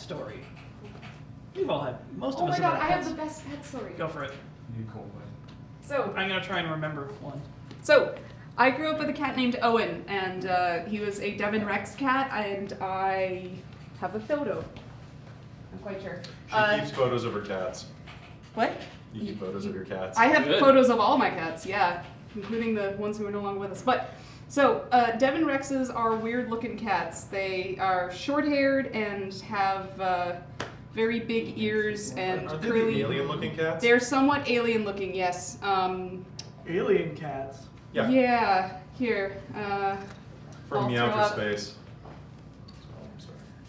story. We've all had, most of Oh us my god, have I had have pets. the best pet story. Go for it. So, I'm gonna try and remember one. So, I grew up with a cat named Owen, and he was a Devon Rex cat, and I have a photo. I'm quite sure. She keeps photos of her cats. What? You keep photos of your cats. I have Good. photos of all my cats, yeah, including the ones who are no longer with us. But so Devon Rexes are weird-looking cats. They are short-haired and have very big ears and Aren't they curly. the alien-looking cats? They're somewhat alien-looking, yes. Alien cats. Yeah. Yeah. Here. From I'll Meow throw for up- Space.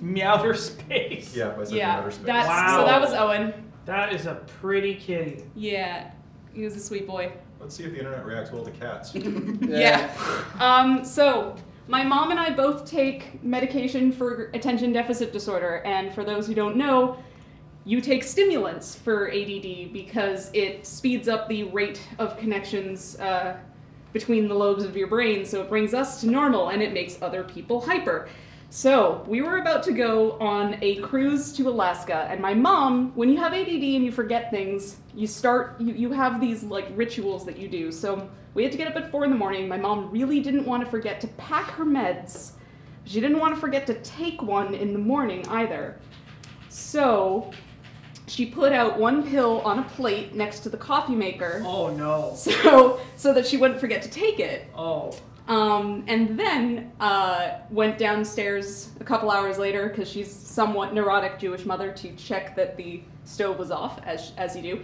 Meowder space. Yeah, by saying Yeah. outer space. That's Wow. so. That was Owen. That is a pretty kitty. Yeah. He was a sweet boy. Let's see if the internet reacts well to cats. Yeah. So my mom and I both take medication for attention deficit disorder, and for those who don't know, you take stimulants for ADD because it speeds up the rate of connections between the lobes of your brain, so it brings us to normal and it makes other people hyper. So we were about to go on a cruise to Alaska, and my mom, when you have ADD and you forget things, you have these like rituals that you do. So we had to get up at 4 in the morning. My mom really didn't want to forget to pack her meds. She didn't want to forget to take one in the morning either. So she put out one pill on a plate next to the coffee maker. Oh no. So that she wouldn't forget to take it. Oh. And then went downstairs a couple hours later, because she's somewhat neurotic Jewish mother, to check that the stove was off, as you do,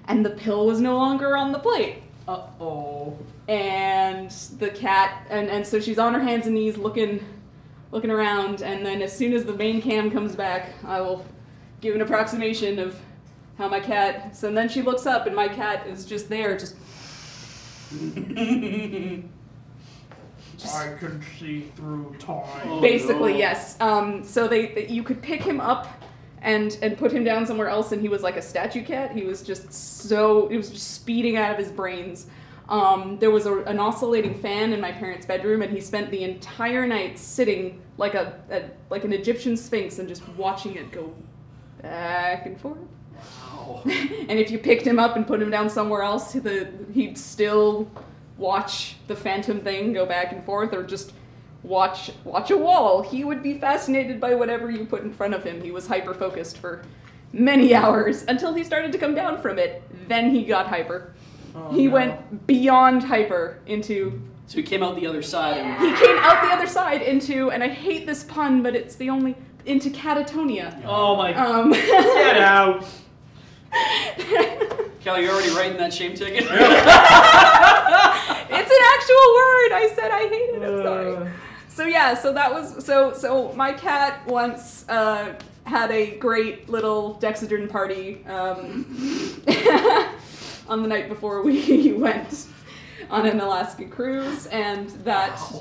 and the pill was no longer on the plate. Uh-oh. And the cat, and so she's on her hands and knees looking around, and then as soon as the main cam comes back, I will give an approximation of how my cat, so then she looks up and my cat is just there, just I can see through time. Oh, basically, no. yes. So you could pick him up and put him down somewhere else, and he was like a statue cat. He was just speeding out of his brains. There was an oscillating fan in my parents' bedroom, and he spent the entire night sitting like an Egyptian sphinx and just watching it go back and forth. Wow. And if you picked him up and put him down somewhere else, he'd still watch the phantom thing go back and forth, or just watch a wall. He would be fascinated by whatever you put in front of him. He was hyper-focused for many hours until he started to come down from it. Then he got hyper. Oh, He no. went beyond hyper into... So he came out the other side and He came out the other side into, and I hate this pun, but it's the only... into catatonia. Oh my god. Get out. Kelly, you're already writing that shame ticket? It's an actual word. I said I hate it. I'm sorry. So yeah, so that was so my cat once had a great little Dexedrine party on the night before we went on an Alaska cruise, and that's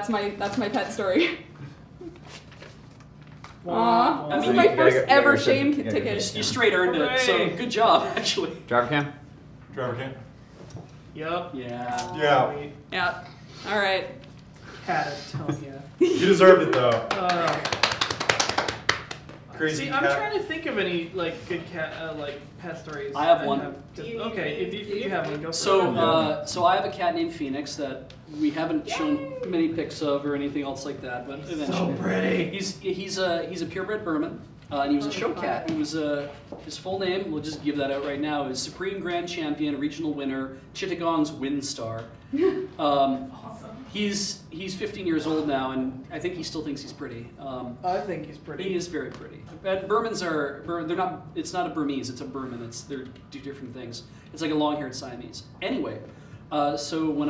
my pet story. Aw, Wow. this I is mean, my you first gotta ever get shame your ticket. You straight earned it, so Hooray. good job, actually. Driver cam? Driver can. Yup. Yeah. Yeah. Sweet. Yeah. All right. Catatonia. You deserved it though. Crazy See, cat. I'm trying to think of any like good cat pet stories. I have that one. Okay, if you have one, go for So, it. so I have a cat named Phoenix that we haven't shown many pics of or anything else like that, but eventually. So pretty. He's a purebred Berman, and he was a show cat. He was his full name, we'll just give that out right now, is Supreme Grand Champion, Regional Winner, Chittagong's Windstar. Awesome. He's 15 years old now, and I think he still thinks he's pretty. I think he's pretty. He is very pretty. But Burmans they're not. It's not a Burmese. It's a Burman. They're two different things. It's like a long-haired Siamese. Anyway, so when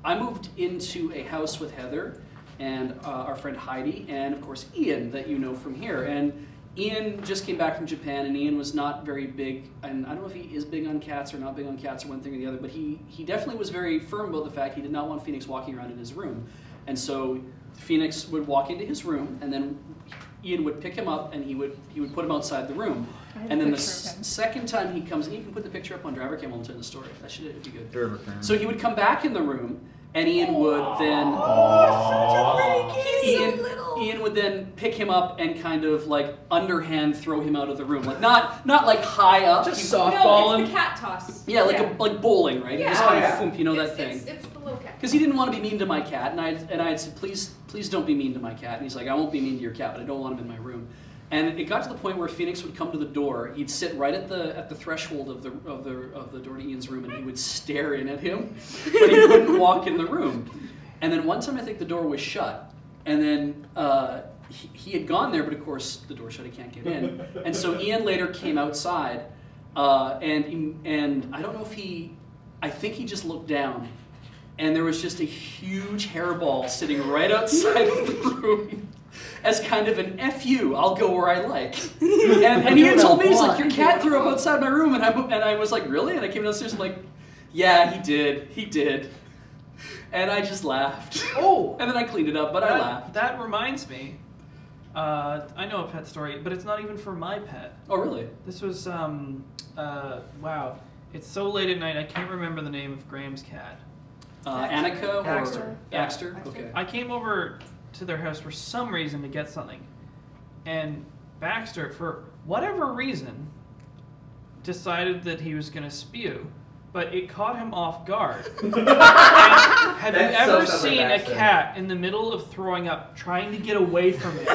I moved into a house with Heather and our friend Heidi, and of course Ian, that you know from here, and Ian just came back from Japan, and Ian was not very big, and I don't know if he is big on cats or not big on cats or one thing or the other, but he definitely was very firm about the fact he did not want Phoenix walking around in his room. And so Phoenix would walk into his room, and then Ian would pick him up, and he would put him outside the room. And then the second time he comes, and you can put the picture up on Driver Cam, I'll tell the story. That should be good. Driver cam. So he would come back in the room, and Ian would then... Aww. He's so little. Ian would then pick him up and kind of like underhand throw him out of the room, like not like high up, Just No, softball it's him. the cat toss. yeah, like bowling, right? Yeah. You just kind of Oh, yeah. thump, you know that thing. It's the little cat. Because he didn't want to be mean to my cat, and I had said, please don't be mean to my cat. And he's like, I won't be mean to your cat, but I don't want him in my room. And it got to the point where Phoenix would come to the door. He'd sit right at the threshold of the door to Ian's room, and he would stare in at him, but he wouldn't walk in the room. And then one time, I think the door was shut, and then he had gone there, but of course the door's shut. He can't get in. And so Ian later came outside, and I don't know if I think he just looked down. And there was just a huge hairball sitting right outside of the room as kind of an F you, I'll go where I like. And he had told me, he's like, your cat threw up outside my room. And I was like, really? And I came downstairs and like, yeah, he did. And I just laughed. Oh! And then I cleaned it up, but I laughed. That reminds me. I know a pet story, but it's not even for my pet. Oh, really? This was, wow. It's so late at night, I can't remember the name of Graham's cat. Annika or Baxter. Baxter? Baxter. Okay. I came over to their house for some reason to get something. And Baxter, for whatever reason, decided that he was going to spew. But it caught him off guard. And have you That's so ever something seen a Baxter. cat in the middle of throwing up trying to get away from it?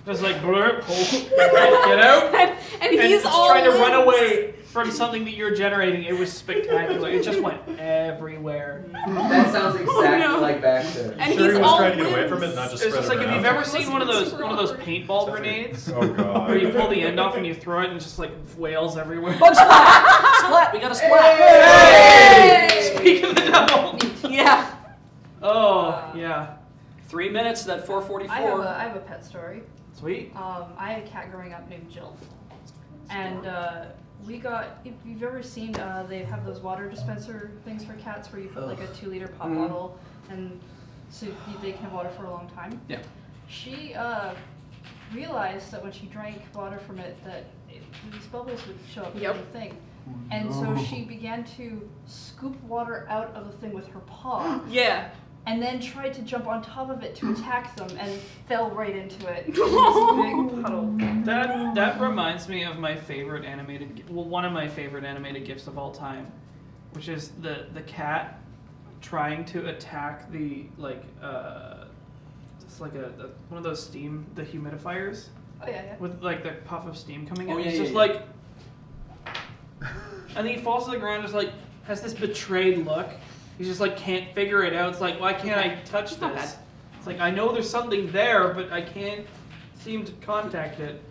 Just like, blurp, get out. And And he's just all trying to run limbs. away from something that you're generating. It was spectacular. It just went everywhere. That sounds exactly no. like Baxter. And Sure, he's he was all trying to get away limbs. from it, not just It's spread just it like, if around. you've ever seen one of those Super paintball Sorry. grenades, Oh god. where you pull the end off and you throw it and just like wails everywhere. Bug splat! Splat! We got a splat! Hey! Speak of the devil. Yeah. Oh yeah, 3 minutes, that 4:44. I have a pet story. sweet. I had a cat growing up named Jill, and we got. If you've ever seen, they have those water dispenser things for cats where you put like a 2-liter pop Mhm. bottle, and so they can have water for a long time. Yeah. She realized that when she drank water from it, that these bubbles would show up in Yep. the thing. And so she began to scoop water out of the thing with her paw. Yeah. And then tried to jump on top of it to attack them and fell right into it. This big puddle. That reminds me of my favorite one of my favorite animated GIFs of all time, which is the cat trying to attack the it's like one of those the humidifiers Oh yeah. with like the puff of steam coming in. Oh, yeah, It's yeah, just yeah. like, and then he falls to the ground, just like has this betrayed look. He's just like can't figure it out. It's like, why can't I touch Not this? bad. It's like I know there's something there, but I can't seem to contact it.